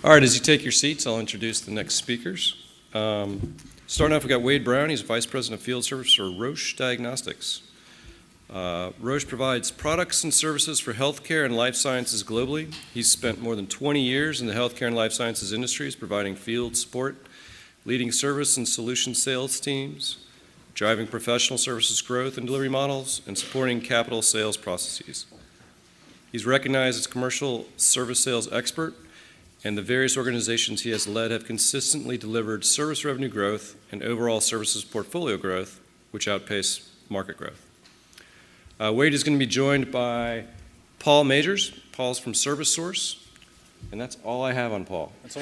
All right, as you take your seats, I'll introduce the next speakers. Starting off, we've got Wade Brown. He's Vice President of Field Service for Roche Diagnostics. Roche provides products and services for healthcare and life sciences globally. He's spent more than 20 years in the healthcare and life sciences industries, providing field support, leading service and solution sales teams, driving professional services growth and delivery models, and supporting capital sales processes. He's recognized as a commercial service sales expert, and the various organizations he has led have consistently delivered service revenue growth and overall services portfolio growth, which outpace market growth. Wade is going to be joined by Paul Majors. Paul's from ServiceSource, and that's all I have on Paul. That's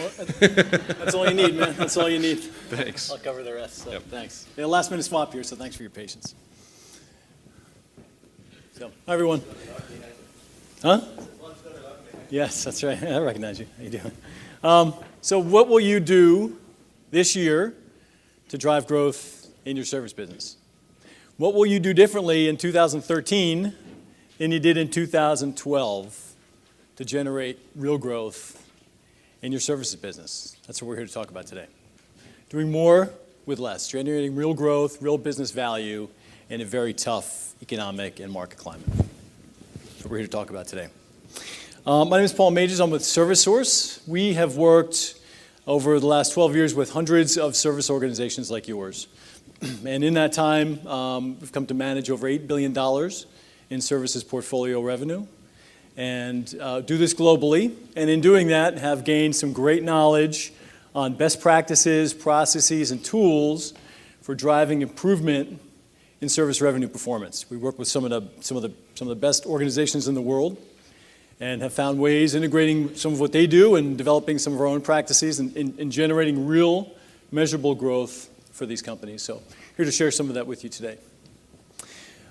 all you need, man. That's all you need. Thanks. I'll cover the rest, so Yep. Thanks. Yeah, last minute swap here, so thanks for your patience. So, hi, everyone. Huh? Yes, that's right. I recognize you. How you doing? So what will you do this year to drive growth in your service business? What will you do differently in 2013 than you did in 2012 to generate real growth in your services business? That's what we're here to talk about today. Doing more with less, generating real growth, real business value in a very tough economic and market climate. That's what we're here to talk about today. My name is Paul Majors. I'm with ServiceSource. We have worked over the last 12 years with hundreds of service organizations like yours. And in that time, we've come to manage over $8 billion in services portfolio revenue and do this globally. And in doing that, have gained some great knowledge on best practices, processes, and tools for driving improvement in service revenue performance. We work with some of the best organizations in the world, and have found ways integrating some of what they do and developing some of our own practices and generating real measurable growth for these companies. So here to share some of that with you today.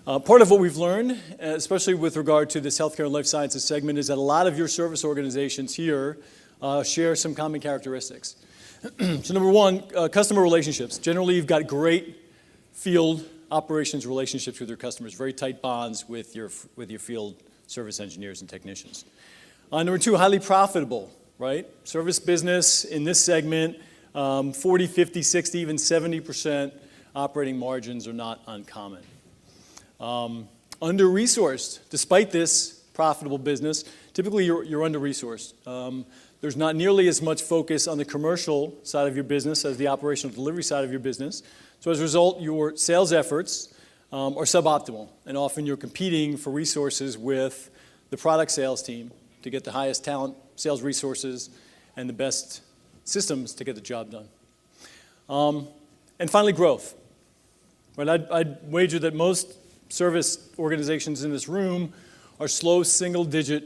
Part of what we've learned, especially with regard to this healthcare and life sciences segment, is that a lot of your service organizations here share some common characteristics. So number one, customer relationships. Generally, you've got great field operations relationships with your customers, very tight bonds with your field service engineers and technicians. Number two, highly profitable, right? Service business in this segment, 40, 50, 60, even 70% operating margins are not uncommon. Under-resourced, despite this profitable business, typically you're under-resourced. There's not nearly as much focus on the commercial side of your business as the operational delivery side of your business. So as a result, your sales efforts are suboptimal, and often you're competing for resources with the product sales team to get the highest talent, sales resources, and the best systems to get the job done. And finally, growth. Right, I'd wager that most service organizations in this room are slow single-digit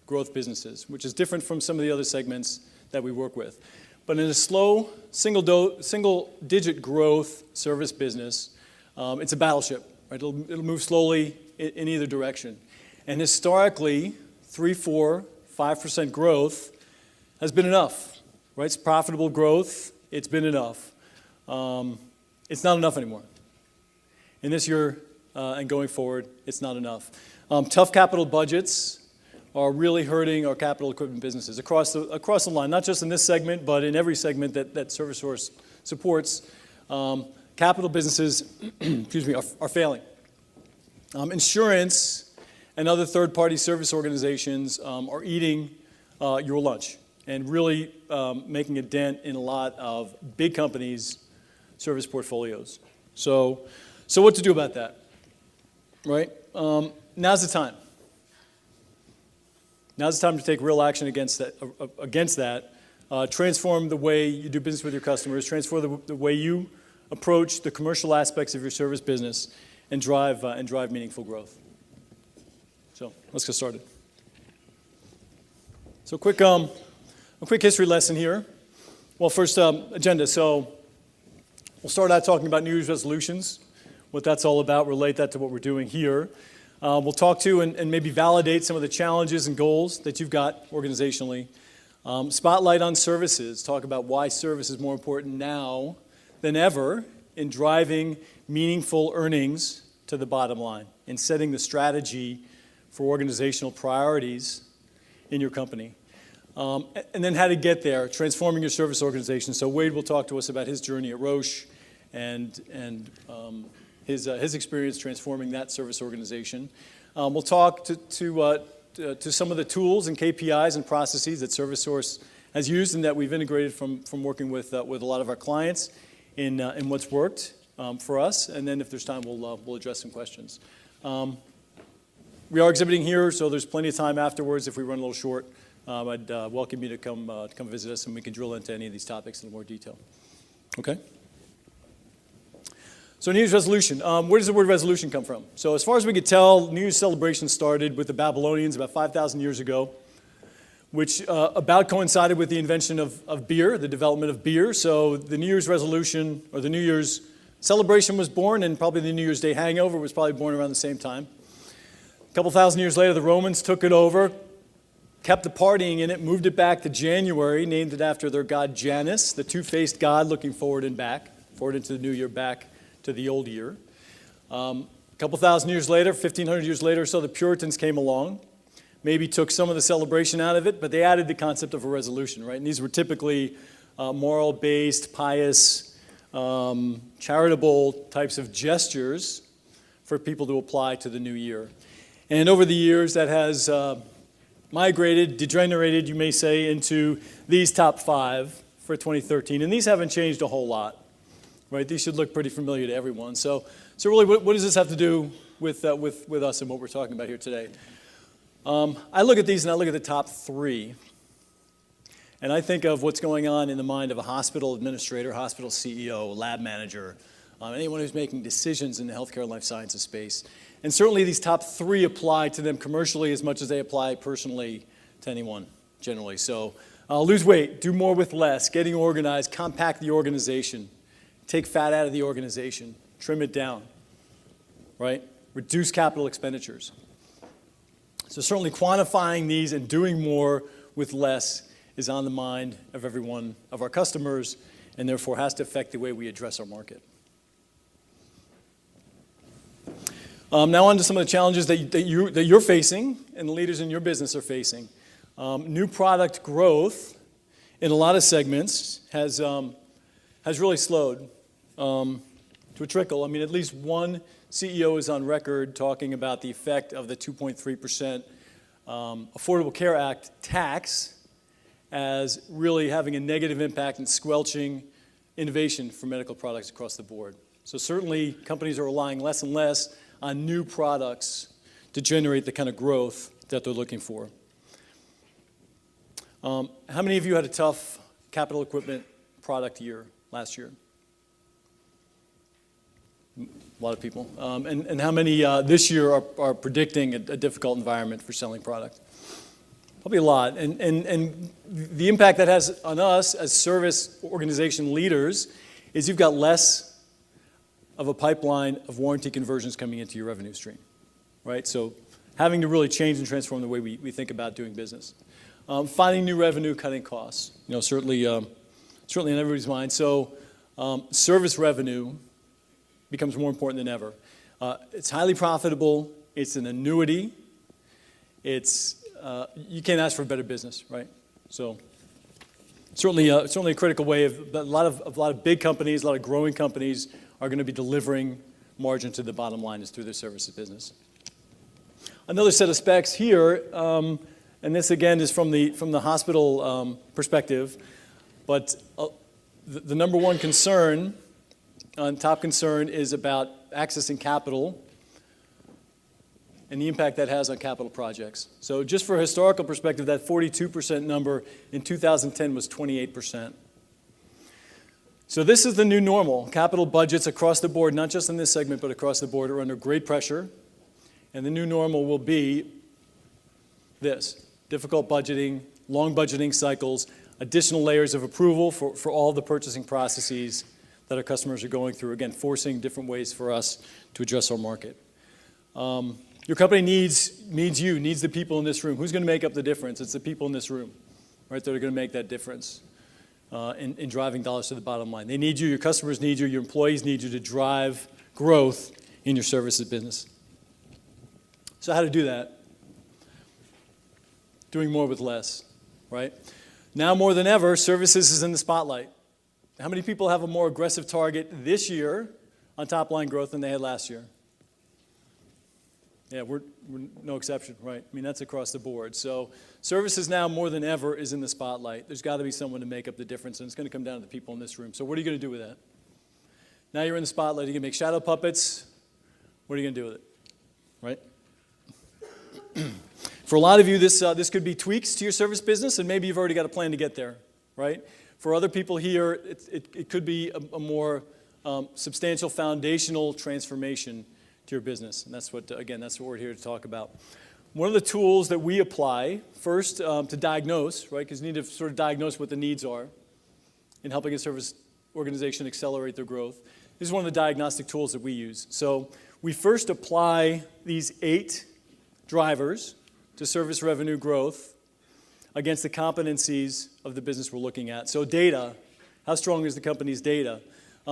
growth businesses, which is different from some of the other segments that we work with. But in a slow single-digit growth service business, it's a battleship. Right? It'll move slowly in either direction. And historically, 3%, 4%, 5% growth has been enough. Right? It's profitable growth. It's been enough. It's not enough anymore. In this year and going forward, it's not enough. Tough capital budgets are really hurting our capital equipment businesses across the line, not just in this segment, but in every segment that ServiceSource supports. Capital businesses are failing. Insurance and other third-party service organizations are eating your lunch and really making a dent in a lot of big companies' service portfolios. So what to do about that, right? Now's the time. Now's the time to take real action against that. Transform the way you do business with your customers. Transform the way you approach the commercial aspects of your service business, and drive meaningful growth. So let's get started. So a quick history lesson here. Well, first agenda. So we'll start out talking about New Year's resolutions, what that's all about, relate that to what we're doing here. We'll talk to and maybe validate some of the challenges and goals that you've got organizationally. Spotlight on services, talk about why service is more important now than ever in driving meaningful earnings to the bottom line, in setting the strategy for organizational priorities in your company. And then how to get there, transforming your service organization. So Wade will talk to us about his journey at Roche and his experience transforming that service organization. We'll talk to some of the tools and KPIs and processes that ServiceSource has used and that we've integrated from working with a lot of our clients in what's worked for us. And then if there's time, we'll address some questions. We are exhibiting here, so there's plenty of time afterwards. If we run a little short, I'd welcome you to come visit us, and we can drill into any of these topics in more detail. Okay? So New Year's resolution. Where does the word resolution come from? So as far as we could tell, New Year's celebration started with the Babylonians about 5,000 years ago, which about coincided with the invention of beer, the development of beer. So the New Year's resolution, or the New Year's celebration was born, and probably the New Year's Day hangover was probably born around the same time. A couple thousand years later, the Romans took it over, kept the partying in it, moved it back to January, named it after their god Janus, the two-faced god looking forward and back, forward into the new year, back to the old year. A couple thousand years later, 1,500 years later or so, the Puritans came along, maybe took some of the celebration out of it, but they added the concept of a resolution, right? And these were typically moral-based, pious, charitable types of gestures for people to apply to the new year. And over the years, that has migrated, degenerated, you may say, into these top 5 for 2013. And these haven't changed a whole lot, right? These should look pretty familiar to everyone. So really, what does this have to do with us and what we're talking about here today? I look at these and I look at the top 3. And I think of what's going on in the mind of a hospital administrator, hospital CEO, lab manager, anyone who's making decisions in the healthcare and life sciences space. And certainly these top 3 apply to them commercially as much as they apply personally to anyone, generally. So lose weight, do more with less, getting organized, compact the organization, take fat out of the organization, trim it down, right? Reduce capital expenditures. So certainly quantifying these and doing more with less is on the mind of every one of our customers, and therefore has to affect the way we address our market. Now on to some of the challenges that you're facing and the leaders in your business are facing. New product growth in a lot of segments has really slowed to a trickle. I mean, at least one CEO is on record talking about the effect of the 2.3% Affordable Care Act tax as really having a negative impact and squelching innovation for medical products across the board. So certainly companies are relying less and less on new products to generate the kind of growth that they're looking for. How many of you had a tough capital equipment product year last year? A lot of people. And how many this year are predicting a difficult environment for selling product? Probably a lot. And the impact that has on us as service organization leaders is you've got less of a pipeline of warranty conversions coming into your revenue stream, right? So having to really change and transform the way we think about doing business. Finding new revenue, cutting costs, certainly in everybody's mind. So service revenue becomes more important than ever. It's highly profitable. It's an annuity. You can't ask for a better business, right? So certainly a critical way of a lot of big companies, a lot of growing companies are going to be delivering margin to the bottom line is through their services business. Another set of specs here, and this again is from the hospital perspective, but the number one concern, top concern, is about accessing capital and the impact that has on capital projects. So just for a historical perspective, that 42% number in 2010 was 28%. So this is the new normal. Capital budgets across the board, not just in this segment, but across the board, are under great pressure. And the new normal will be this: difficult budgeting, long budgeting cycles, additional layers of approval for all the purchasing processes that our customers are going through, again, forcing different ways for us to address our market. Your company needs the people in this room. Who's going to make up the difference? It's the people in this room, right, that are going to make that difference in driving dollars to the bottom line. They need you, your customers need you, your employees need you to drive growth in your services business. So how to do that? Doing more with less, right? Now more than ever, services is in the spotlight. How many people have a more aggressive target this year on top line growth than they had last year? Yeah, we're no exception, right? I mean, that's across the board. So services now more than ever is in the spotlight. There's got to be someone to make up the difference, and it's going to come down to the people in this room. So what are you going to do with that? Now you're in the spotlight. You're going to make shadow puppets. What are you going to do with it, right? For a lot of you, this could be tweaks to your service business, and maybe you've already got a plan to get there, right? For other people here, it could be a more substantial foundational transformation to your business. And that's what we're here to talk about. One of the tools that we apply, first to diagnose, right, because you need to sort of diagnose what the needs are in helping a service organization accelerate their growth. This is one of the diagnostic tools that we use. So we first apply these 8 drivers to service revenue growth against the competencies of the business we're looking at. So data, how strong is the company's data?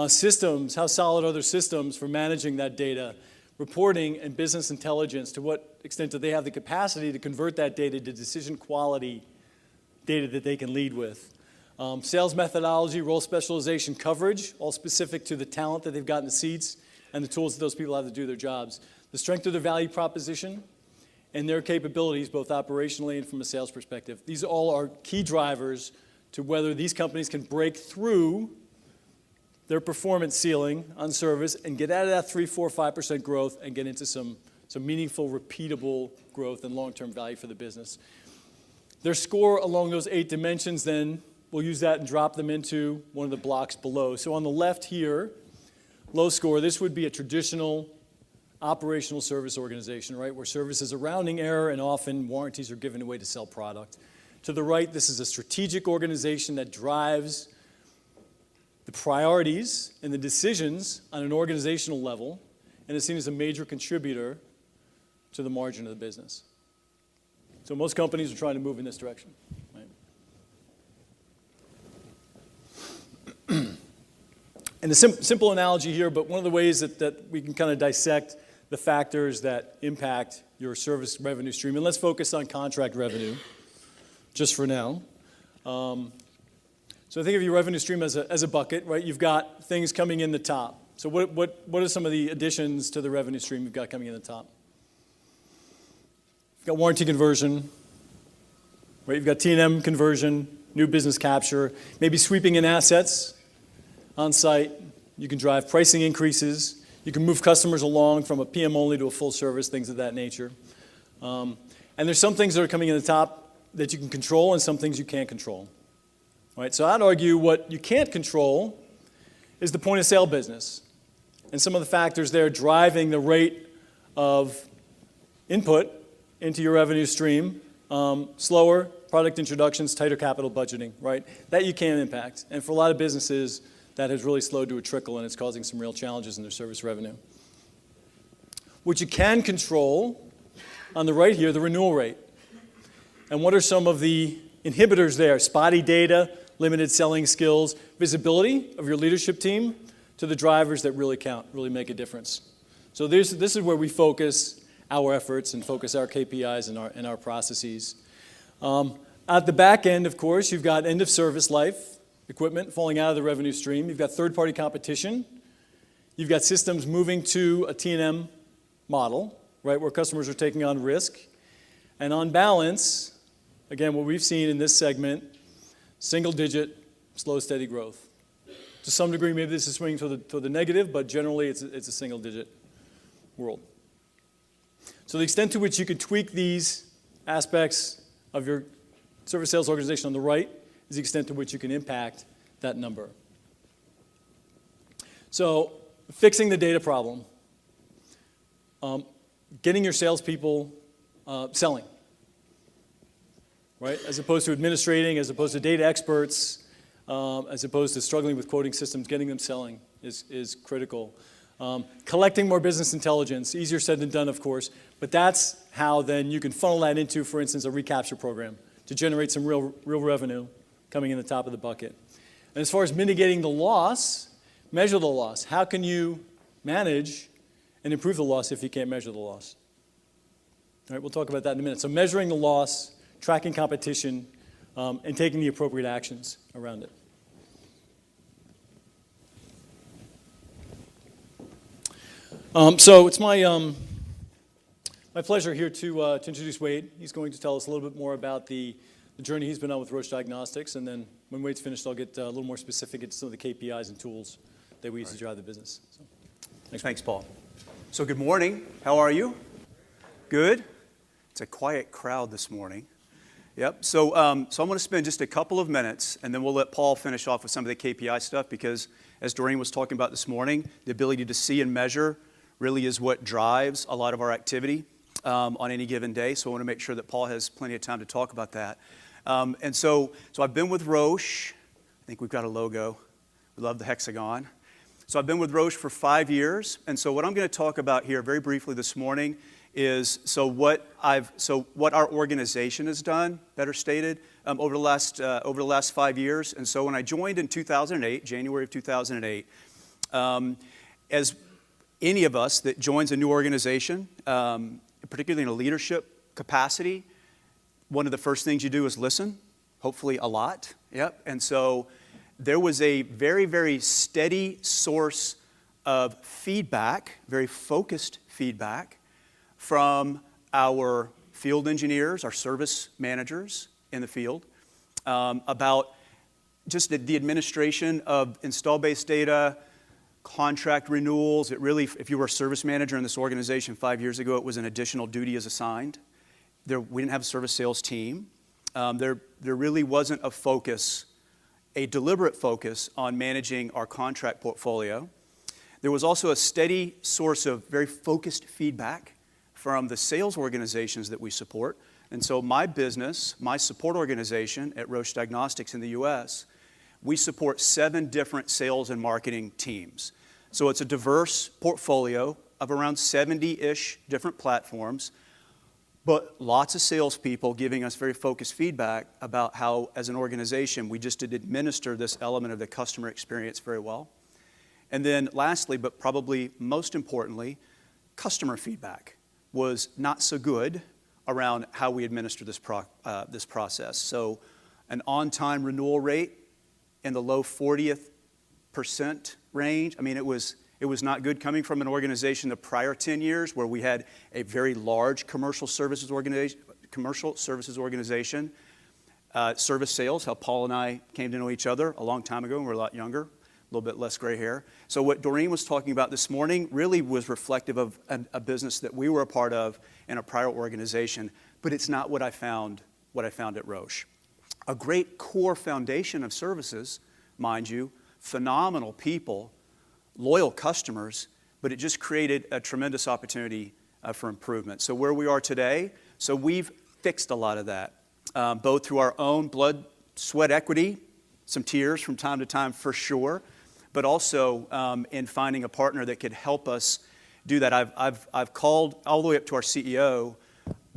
Systems, how solid are their systems for managing that data? Reporting and business intelligence, to what extent do they have the capacity to convert that data to decision quality data that they can lead with? Sales methodology, role specialization, coverage, all specific to the talent that they've got in the seats and the tools that those people have to do their jobs. The strength of their value proposition and their capabilities, both operationally and from a sales perspective. These all are key drivers to whether these companies can break through their performance ceiling on service and get out of that 3, 4, 5% growth and get into some meaningful, repeatable growth and long-term value for the business. Their score along those 8 dimensions, then, we'll use that and drop them into one of the blocks below. So on the left here, low score, this would be a traditional operational service organization, right, where service is a rounding error and often warranties are given away to sell product. To the right, this is a strategic organization that drives the priorities and the decisions on an organizational level and is seen as a major contributor to the margin of the business. So most companies are trying to move in this direction. Right? And a simple analogy here, but one of the ways that we can kind of dissect the factors that impact your service revenue stream, and let's focus on contract revenue just for now. So think of your revenue stream as a bucket, right? You've got things coming in the top. So what are some of the additions to the revenue stream you've got coming in the top? You've got warranty conversion, right? You've got T&M conversion, new business capture, maybe sweeping in assets on site. You can drive pricing increases. You can move customers along from a PM only to a full service, things of that nature. And there's some things that are coming in the top that you can control and some things you can't control. Right, so I'd argue what you can't control is the point of sale business and some of the factors there driving the rate of input into your revenue stream, slower product introductions, tighter capital budgeting, right? That you can impact. And for a lot of businesses, that has really slowed to a trickle and it's causing some real challenges in their service revenue. What you can control, on the right here, the renewal rate. And what are some of the inhibitors there? Spotty data, limited selling skills, visibility of your leadership team to the drivers that really count, really make a difference. So this is where we focus our efforts and focus our KPIs and our processes. At the back end, of course, you've got end of service life equipment falling out of the revenue stream. You've got third-party competition. You've got systems moving to a T&M model, right, where customers are taking on risk. And on balance, again, what we've seen in this segment, single-digit, slow, steady growth. To some degree, maybe this is swinging to the negative, but generally it's a single-digit world. So the extent to which you can tweak these aspects of your service sales organization on the right is the extent to which you can impact that number. So fixing the data problem, getting your salespeople selling. Right? As opposed to administrating, as opposed to data experts, as opposed to struggling with quoting systems, getting them selling is critical. Collecting more business intelligence, easier said than done, of course, but that's how then you can funnel that into, for instance, a recapture program to generate some real revenue coming in the top of the bucket. And as far as mitigating the loss, measure the loss. How can you manage and improve the loss if you can't measure the loss? All right, we'll talk about that in a minute. So measuring the loss, tracking competition, and taking the appropriate actions around it. So it's my pleasure here to introduce Wade. He's going to tell us a little bit more about the journey he's been on with Roche Diagnostics, and then when Wade's finished, I'll get a little more specific into some of the KPIs and tools that we use to drive the business. So, thanks, Paul. So good morning. How are you? Good? It's a quiet crowd this morning. Yep. So I'm going to spend just a couple of minutes, and then we'll let Paul finish off with some of the KPI stuff, because as Doreen was talking about this morning, the ability to see and measure really is what drives a lot of our activity on any given day. So I want to make sure that Paul has plenty of time to talk about that. And so I've been with Roche. I think we've got a logo. We love the hexagon. So I've been with Roche for 5 years. And so what I'm going to talk about here very briefly this morning is what our organization has done, better stated, over the last 5 years. And so when I joined in 2008, January of 2008, as any of us that joins a new organization, particularly in a leadership capacity, one of the first things you do is listen, hopefully a lot. Yep. And so there was a very, very steady source of feedback, very focused feedback from our field engineers, our service managers in the field, about just the administration of install-based data, contract renewals. It really, if you were a service manager in this organization 5 years ago, it was an additional duty as assigned. We didn't have a service sales team. There really wasn't a deliberate focus on managing our contract portfolio. There was also a steady source of very focused feedback from the sales organizations that we support. And so my business, my support organization at Roche Diagnostics in the US, we support 7 different sales and marketing teams. So it's a diverse portfolio of around 70-ish different platforms, but lots of salespeople giving us very focused feedback about how, as an organization, we just did administer this element of the customer experience very well. And then lastly, but probably most importantly, customer feedback was not so good around how we administer this process. So an on-time renewal rate in the low 40th percent range. I mean, it was not good coming from an organization the prior 10 years where we had a very large commercial services organization, service sales, how Paul and I came to know each other a long time ago when we were a lot younger, a little bit less gray hair. So what Doreen was talking about this morning really was reflective of a business that we were a part of in a prior organization, but it's not what I found at Roche. A great core foundation of services, mind you, phenomenal people, loyal customers, but it just created a tremendous opportunity for improvement. So where we are today, so we've fixed a lot of that, both through our own blood, sweat equity, some tears from time to time for sure, but also in finding a partner that could help us do that. I've called all the way up to our CEO,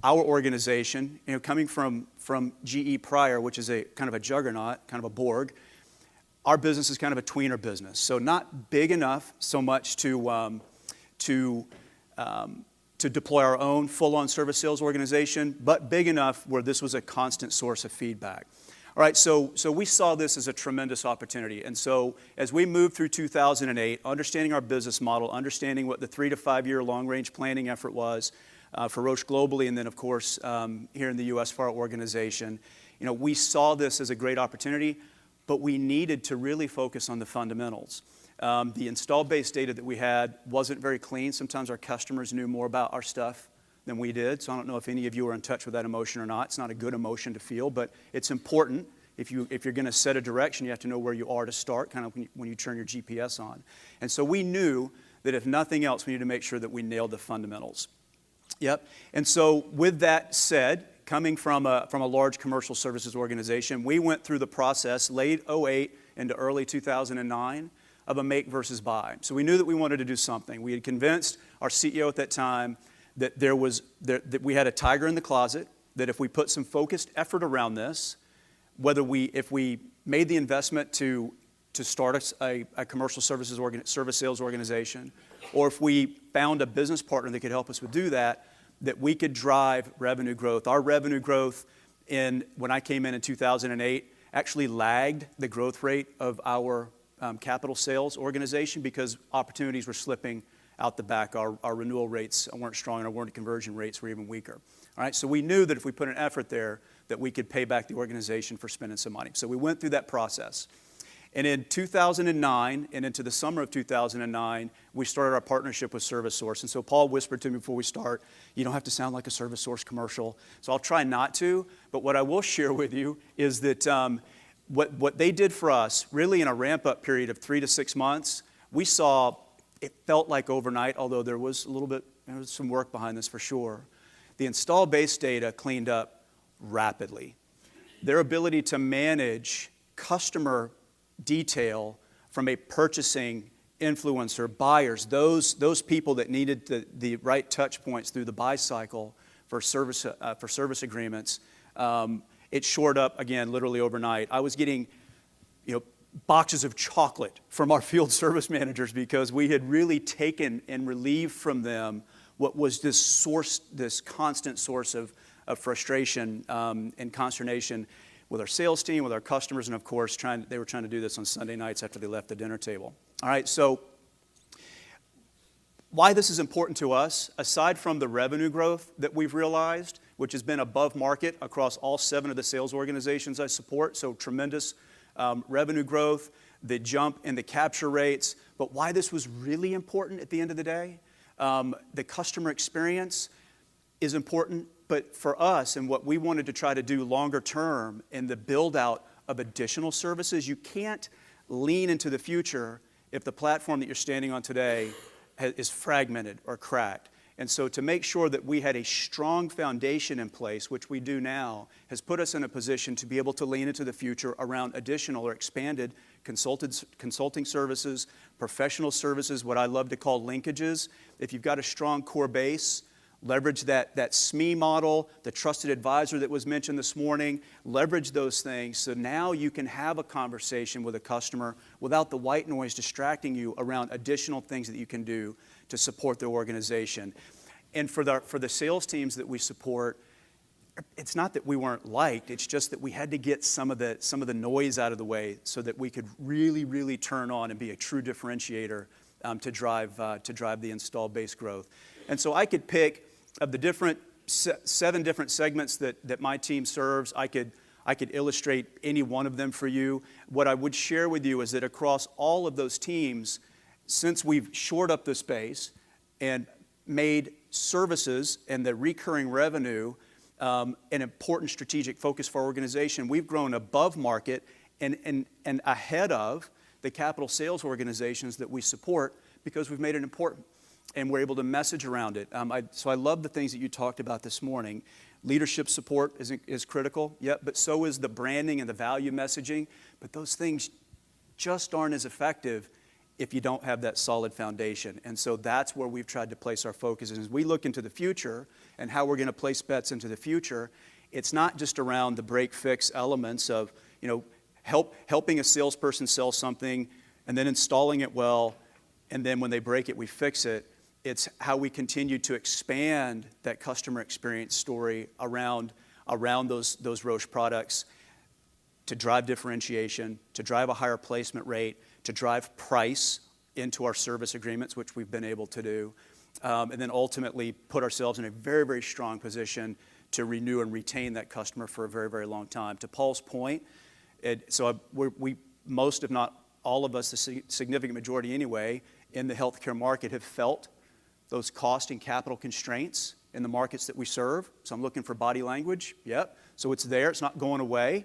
our organization, coming from GE prior, which is a kind of a juggernaut, kind of a Borg. Our business is kind of a tweener business, so not big enough so much to deploy our own full-on service sales organization, but big enough where this was a constant source of feedback. All right, so we saw this as a tremendous opportunity, and so as we moved through 2008, understanding our business model, understanding what the 3 to 5 year long-range planning effort was for Roche globally, and then of course here in the U.S. for our organization, we saw this as a great opportunity. But we needed to really focus on the fundamentals. The install-based data that we had wasn't very clean. Sometimes our customers knew more about our stuff than we did. So I don't know if any of you are in touch with that emotion or not. It's not a good emotion to feel, but it's important. If you're going to set a direction, you have to know where you are to start, kind of when you turn your GPS on. And so we knew that if nothing else, we needed to make sure that we nailed the fundamentals. Yep. And so with that said, coming from a large commercial services organization, we went through the process late 2008 into early 2009 of a make versus buy. So we knew that we wanted to do something. We had convinced our CEO at that time that that we had a tiger in the closet, that if we put some focused effort around this, if we made the investment to start a commercial service sales organization, or if we found a business partner that could help us do that, that we could drive revenue growth. Our revenue growth when I came in 2008 actually lagged the growth rate of our capital sales organization because opportunities were slipping out the back. Our renewal rates weren't strong and our warranty conversion rates were even weaker. All right, so we knew that if we put an effort there, that we could pay back the organization for spending some money. So we went through that process. And in 2009 and into the summer of 2009, we started our partnership with ServiceSource. And so Paul whispered to me before we start, you don't have to sound like a ServiceSource commercial. So I'll try not to, but what I will share with you is that what they did for us, really in a ramp-up period of 3 to 6 months, we saw, it felt like overnight, although there was some work behind this for sure. The install base data cleaned up rapidly. Their ability to manage customer detail from a purchasing influencer, buyers, those people that needed the right touch points through the buy cycle for service agreements, it shored up again literally overnight. I was getting boxes of chocolate from our field service managers because we had really taken and relieved from them what was this constant source of frustration and consternation with our sales team, with our customers, and of course, they were trying to do this on Sunday nights after they left the dinner table. All right, so why this is important to us, aside from the revenue growth that we've realized, which has been above market across all 7 of the sales organizations I support, so tremendous revenue growth, the jump in the capture rates, but why this was really important at the end of the day, the customer experience is important. But for us and what we wanted to try to do longer term in the build out of additional services, you can't lean into the future if the platform that you're standing on today is fragmented or cracked. And so to make sure that we had a strong foundation in place, which we do now, has put us in a position to be able to lean into the future around additional or expanded consulting services, professional services, what I love to call linkages. If you've got a strong core base, leverage that SME model, the trusted advisor that was mentioned this morning, leverage those things so now you can have a conversation with a customer without the white noise distracting you around additional things that you can do to support their organization. And for the sales teams that we support, it's not that we weren't liked, it's just that we had to get some of the noise out of the way so that we could really, really turn on and be a true differentiator to drive the install base growth. And so I could pick of the 7 different segments that my team serves, I could illustrate any one of them for you. What I would share with you is that across all of those teams, since we've shored up the space and made services and the recurring revenue an important strategic focus for our organization, we've grown above market and ahead of the capital sales organizations that we support because we've made it important. And we're able to message around it. So I love the things that you talked about this morning. Leadership support is critical, yep, but so is the branding and the value messaging. But those things just aren't as effective if you don't have that solid foundation. And so that's where we've tried to place our focus. And as we look into the future and how we're going to place bets into the future, it's not just around the break-fix elements of helping a salesperson sell something and then installing it well, and then when they break it, we fix it. It's how we continue to expand that customer experience story around those Roche products to drive differentiation, to drive a higher placement rate, to drive price into our service agreements, which we've been able to do, and then ultimately put ourselves in a very, very strong position to renew and retain that customer for a very, very long time. To Paul's point, we most, if not all of us, the significant majority anyway, in the healthcare market have felt those cost and capital constraints in the markets that we serve. So I'm looking for body language. Yep. So it's there. It's not going away.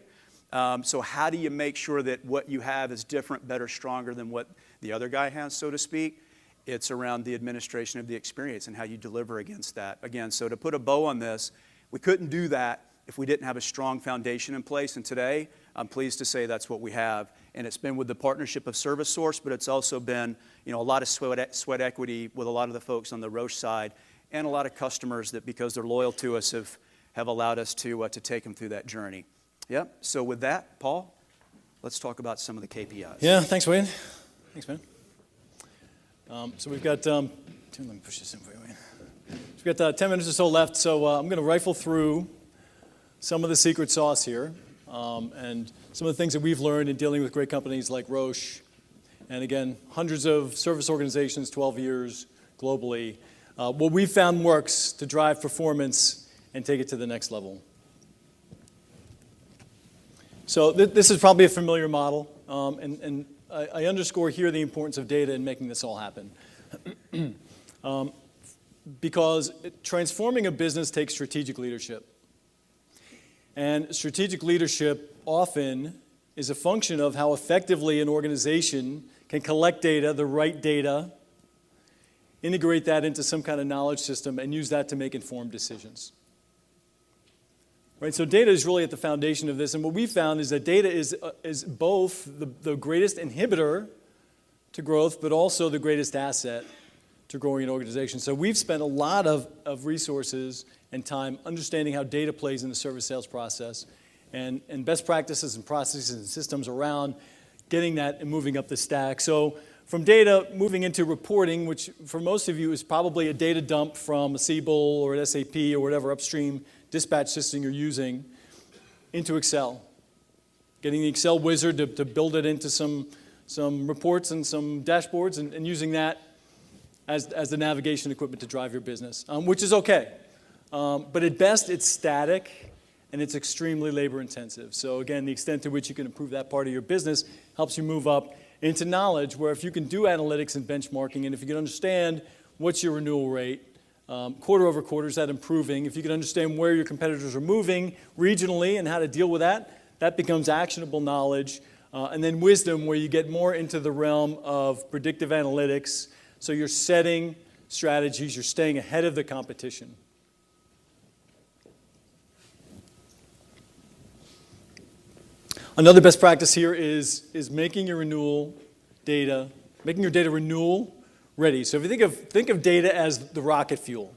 So how do you make sure that what you have is different, better, stronger than what the other guy has, so to speak? It's around the administration of the experience and how you deliver against that. Again, so to put a bow on this, we couldn't do that if we didn't have a strong foundation in place. And today, I'm pleased to say that's what we have. And it's been with the partnership of ServiceSource, but it's also been a lot of sweat equity with a lot of the folks on the Roche side and a lot of customers that, because they're loyal to us, have allowed us to take them through that journey. Yep. So with that, Paul, let's talk about some of the KPIs. Yeah, thanks, Wayne. Thanks, man. So we've got, let me push this in for you, Wayne. So we've got 10 minutes or so left, so I'm going to rifle through some of the secret sauce here, and some of the things that we've learned in dealing with great companies like Roche, and again, hundreds of service organizations, 12 years globally. What we found works to drive performance and take it to the next level. So this is probably a familiar model, and I underscore here the importance of data in making this all happen. Because transforming a business takes strategic leadership. And strategic leadership often is a function of how effectively an organization can collect data, the right data, integrate that into some kind of knowledge system, and use that to make informed decisions. Right, so data is really at the foundation of this, and what we found is that data is both the greatest inhibitor to growth, but also the greatest asset to growing an organization. So we've spent a lot of resources and time understanding how data plays in the service sales process, and best practices and processes and systems around getting that and moving up the stack. So from data, moving into reporting, which for most of you is probably a data dump from a Siebel or an SAP or whatever upstream dispatch system you're using, into Excel. Getting the Excel wizard to build it into some reports and some dashboards, and using that as the navigation equipment to drive your business, which is okay. But at best, it's static, and it's extremely labor intensive. So again, the extent to which you can improve that part of your business helps you move up into knowledge, where if you can do analytics and benchmarking, and if you can understand what's your renewal rate, quarter over quarter, is that improving? If you can understand where your competitors are moving regionally and how to deal with that, that becomes actionable knowledge. And then wisdom, where you get more into the realm of predictive analytics. So you're setting strategies, you're staying ahead of the competition. Another best practice here is making your data renewal ready. So if you think of data as the rocket fuel,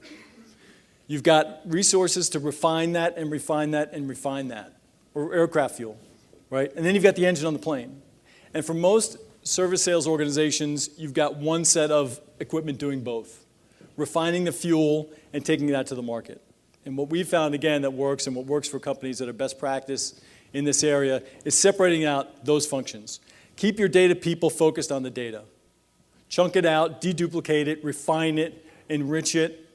you've got resources to refine that and refine that and refine that, or aircraft fuel, right? And then you've got the engine on the plane. And for most service sales organizations, you've got one set of equipment doing both, refining the fuel and taking that to the market. And what we found, again, that works, and what works for companies that are best practice in this area, is separating out those functions. Keep your data people focused on the data. Chunk it out, deduplicate it, refine it, enrich it,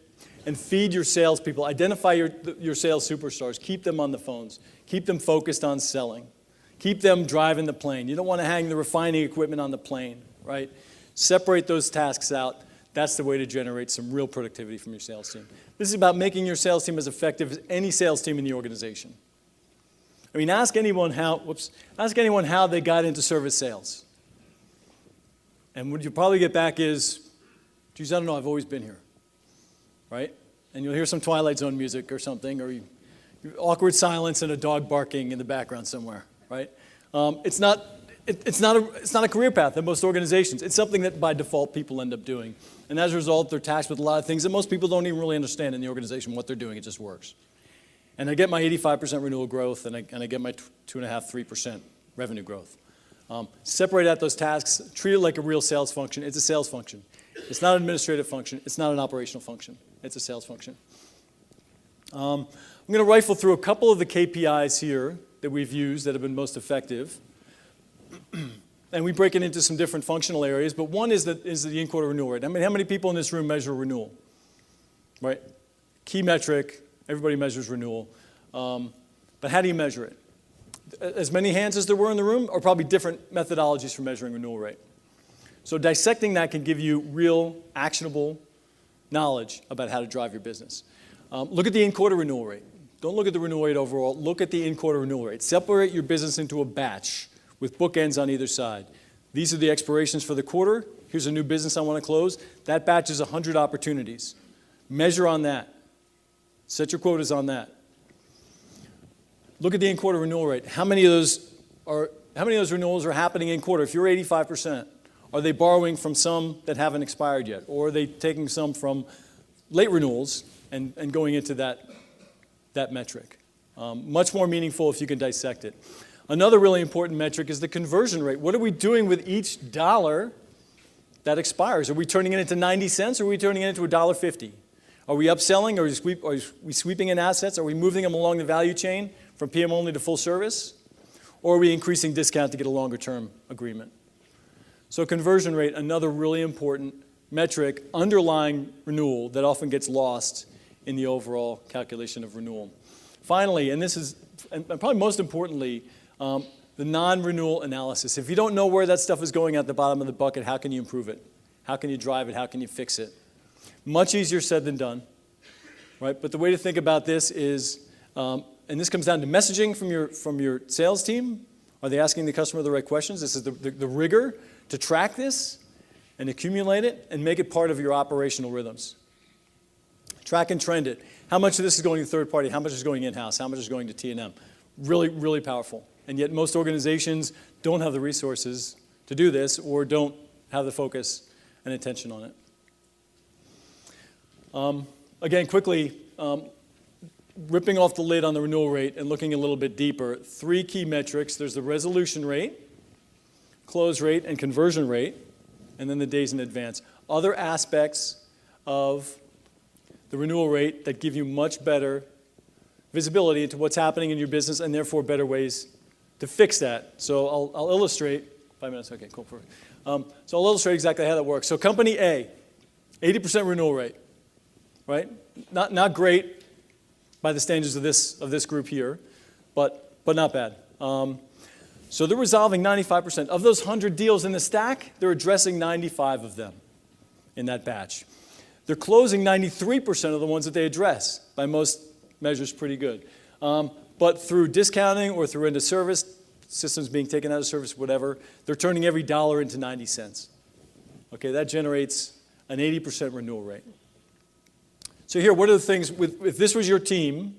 and feed your salespeople. Identify your sales superstars. Keep them on the phones. Keep them focused on selling. Keep them driving the plane. You don't want to hang the refining equipment on the plane, right? Separate those tasks out. That's the way to generate some real productivity from your sales team. This is about making your sales team as effective as any sales team in the organization. I mean, ask anyone how they got into service sales. And what you probably get back is, geez, I don't know, I've always been here, right? And you'll hear some Twilight Zone music or something, or awkward silence and a dog barking in the background somewhere, right? It's not a career path in most organizations. It's something that by default people end up doing. And as a result, they're tasked with a lot of things that most people don't even really understand in the organization what they're doing. It just works. And I get my 85% renewal growth, and I get my 2.5%, 3% revenue growth. Separate out those tasks. Treat it like a real sales function. It's a sales function. It's not an administrative function. It's not an operational function. It's a sales function. I'm going to rifle through a couple of the KPIs here that we've used that have been most effective. And we break it into some different functional areas, but one is the in-quarter renewal rate. I mean, how many people in this room measure renewal? Right? Key metric. Everybody measures renewal. But how do you measure it? As many hands as there were in the room, or probably different methodologies for measuring renewal rate. So dissecting that can give you real, actionable knowledge about how to drive your business. Look at the in-quarter renewal rate. Don't look at the renewal rate overall. Look at the in-quarter renewal rate. Separate your business into a batch with bookends on either side. These are the expirations for the quarter. Here's a new business I want to close. That batch is 100 opportunities. Measure on that. Set your quotas on that. Look at the in-quarter renewal rate. How many of those renewals are happening in quarter? If you're 85%, are they borrowing from some that haven't expired yet? Or are they taking some from late renewals and going into that metric? Much more meaningful if you can dissect it. Another really important metric is the conversion rate. What are we doing with each dollar that expires? Are we turning it into 90 cents, or are we turning it into $1.50? Are we upselling? Are we sweeping in assets? Are we moving them along the value chain from PM only to full service? Or are we increasing discount to get a longer-term agreement? So conversion rate, another really important metric underlying renewal that often gets lost in the overall calculation of renewal. Finally, and this is, and probably most importantly, the non-renewal analysis. If you don't know where that stuff is going at the bottom of the bucket, how can you improve it? How can you drive it? How can you fix it? Much easier said than done, right? But the way to think about this is, and this comes down to messaging from your sales team. Are they asking the customer the right questions? This is the rigor to track this and accumulate it and make it part of your operational rhythms. Track and trend it. How much of this is going to third party? How much is going in-house? How much is going to T&M? Really, really powerful. And yet most organizations don't have the resources to do this or don't have the focus and attention on it. Again, quickly, ripping off the lid on the renewal rate and looking a little bit deeper, 3 key metrics. There's the resolution rate, close rate, and conversion rate, and then the days in advance. Other aspects of the renewal rate that give you much better visibility into what's happening in your business and therefore better ways to fix that. So I'll illustrate, 5 minutes, okay, cool, perfect. So I'll illustrate exactly how that works. So company A, 80% renewal rate, right? Not great by the standards of this group here, but not bad. So they're resolving 95%. Of those 100 deals in the stack, they're addressing 95 of them in that batch. They're closing 93% of the ones that they address. By most measures, pretty good. But through discounting or through end of service, systems being taken out of service, whatever, they're turning every dollar into 90 cents. Okay, that generates an 80% renewal rate. So here, what are the things, if this was your team,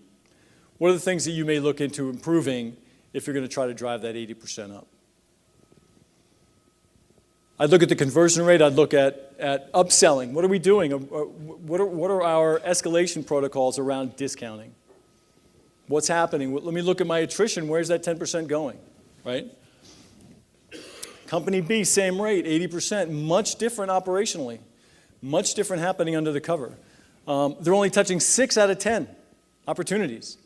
what are the things that you may look into improving if you're going to try to drive that 80% up? I'd look at the conversion rate. I'd look at upselling. What are we doing? What are our escalation protocols around discounting? What's happening? Let me look at my attrition. Where's that 10% going, right? Company B, same rate, 80%. Much different operationally. Much different happening under the cover. They're only touching 6 out of 10 opportunities.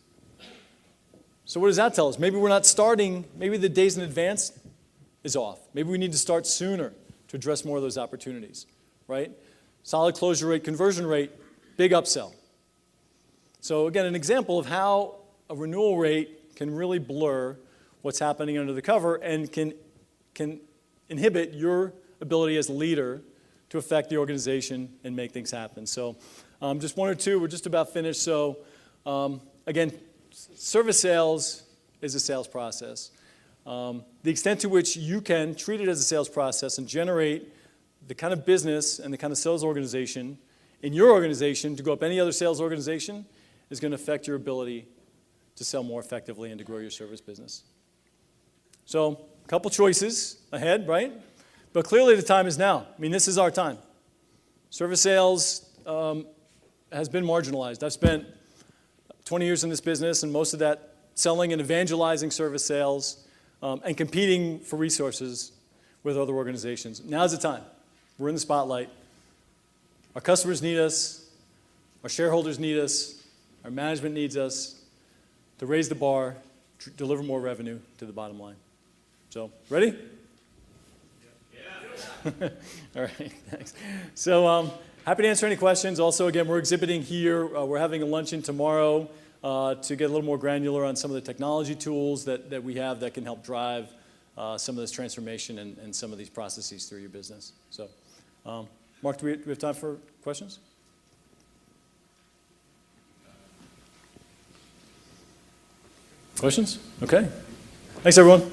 So what does that tell us? Maybe we're not starting, maybe the days in advance is off. Maybe we need to start sooner to address more of those opportunities, right? Solid closure rate, conversion rate, big upsell. So again, an example of how a renewal rate can really blur what's happening under the cover and can inhibit your ability as a leader to affect the organization and make things happen. So just 1 or 2, we're just about finished. So again, service sales is a sales process. The extent to which you can treat it as a sales process and generate the kind of business and the kind of sales organization in your organization to go up any other sales organization is going to affect your ability to sell more effectively and to grow your service business. So a couple choices ahead, right? But clearly the time is now. I mean, this is our time. Service sales has been marginalized. I've spent 20 years in this business, and most of that selling and evangelizing service sales and competing for resources with other organizations. Now's the time. We're in the spotlight. Our customers need us. Our shareholders need us. Our management needs us to raise the bar, deliver more revenue to the bottom line. So, ready? Yeah. All right, thanks. So, happy to answer any questions. Also, again, we're exhibiting here. We're having a luncheon tomorrow to get a little more granular on some of the technology tools that we have that can help drive some of this transformation and some of these processes through your business. So, Mark, do we have time for questions? Questions? Okay. Thanks, everyone.